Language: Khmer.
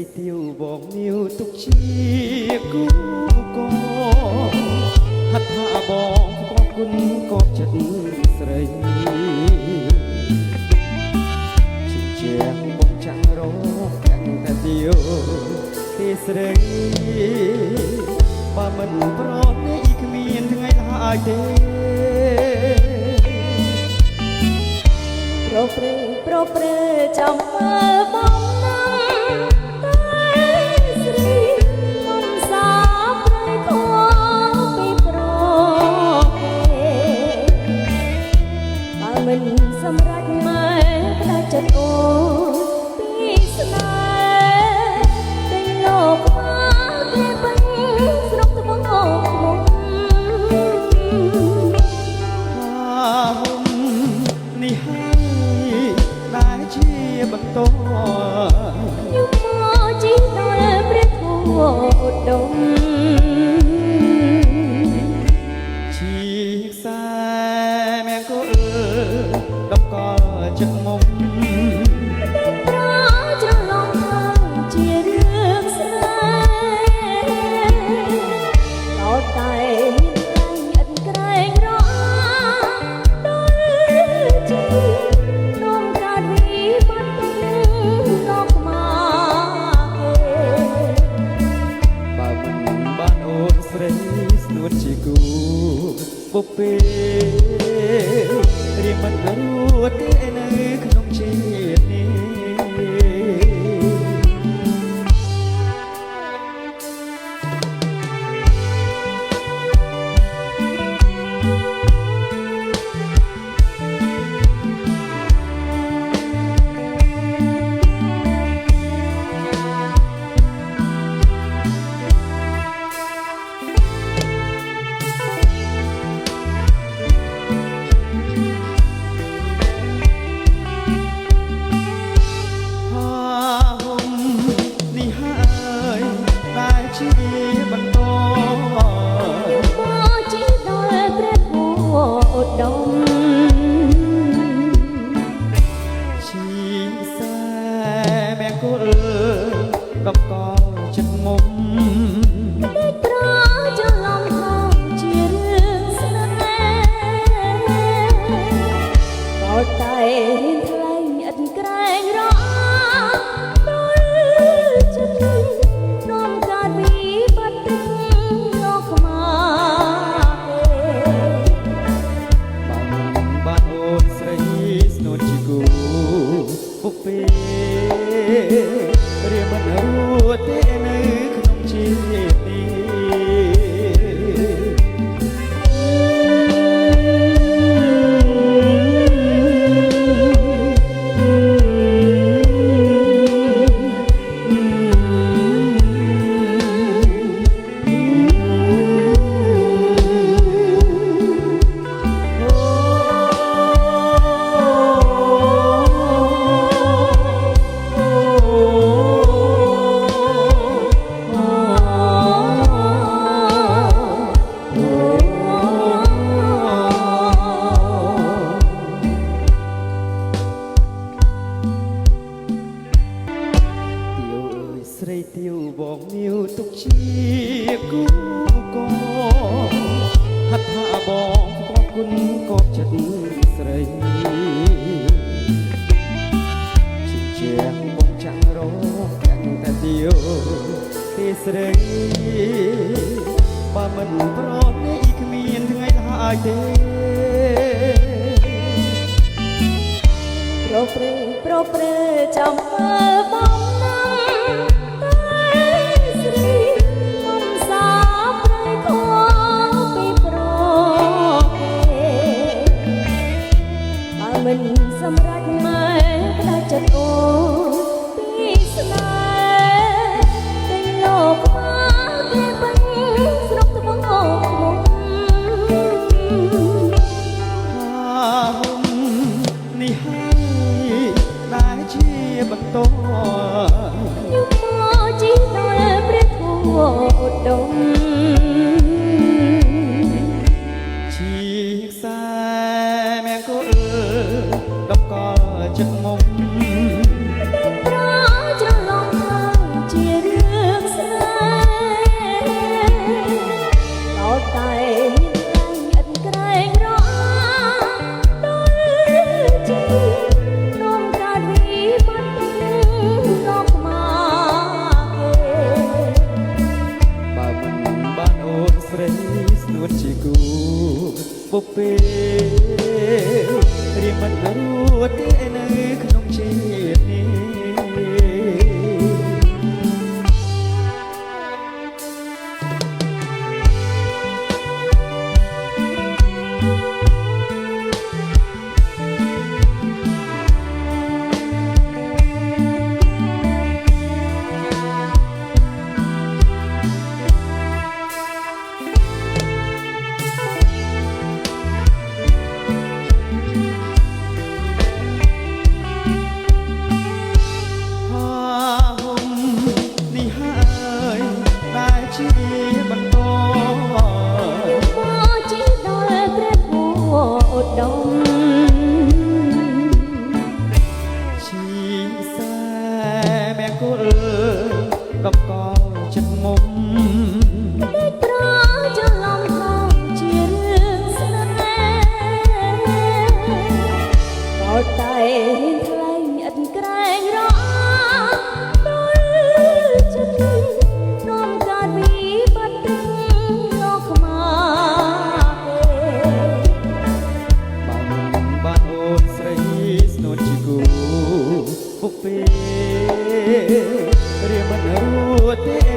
រីទាវបងនាវទុកជាគូកងហត្ថាបងផ្គាល់គុណកប់ចិត្តស្រីជាបងចាំងរកកាន់តែទាវទេស្រីបើមិនប្រនេះគ្មានថ្ងៃឡើយទេប្រព្រឹត្តចាំមើលបងណាតែស្រីមិនសាប្រៃខោពីប្រគេបើមិនសម្រេចមើលផ្ដាច់ចិត្តអូនពីស្នេហ៍តែលោកមកគេពេញស្រុកត្បូងអូននេះហើយដែលជាបន្តយុគមកជីដល់ព្រះធម៌ឧត្តមជាខ្សែមង្គលដំកល់ចិត្តមុំតែប្រច្រឡំថាជារឿងស្នេហ៍ដល់តែមានតែឥតក្រែងរអាដល់ជីនោមកាត់វិបត្តិលោកមកគេបើមិនបានអូនស្រីស្នួតជាគូពុពេរៀងមិនរួចទេនៅក្នុងជាតិនេះដំកល់ចិត្តមុំតែប្រច្រឡំថាជារឿងស្នេហ៍ដល់តែរៀនថ្លែងឥតក្រែងរអាដល់ចិត្តនោមកាត់វិបត្តិលោកមកគេបើមិនបានអូនស្រីស្នួតជាគូពុពេរៀងមិនរួចទេនៅក្នុងជាតិនេះស្រីទាវបងនាវទុកជាគូកងហត្ថាបងផ្គាល់គុណកប់ចិត្តស្រីជាបងចាំងរកកាន់តែទាវទេស្រីបើមិនប្រនេះគ្មានថ្ងៃឡើយទេប្រព្រឹត្តចាំមើលបងណាតែស្រីមិនសាប្រៃខោពីប្រគេបើមិនសម្រេចមើលផ្ដាច់ចិត្តអូនពីស្នេហ៍តែលោកមកគេពេញស្រុកត្បូងអូនេះហើយដែលជាបន្ត ពេរៀងមិនរួចទេនៅក្នុងជាតិនេះកំកល់ចិត្តមុំតែប្រច្រឡំថាជារឿងស្នេហ៍ក៏តែរៀនថ្លែងឥតក្រែងរអាដល់ចិត្តនាំការវិបត្តិលោកខ្មាបានអូនស្រីស្នូតជាគូពុកពេរៀងមិនរួចទេ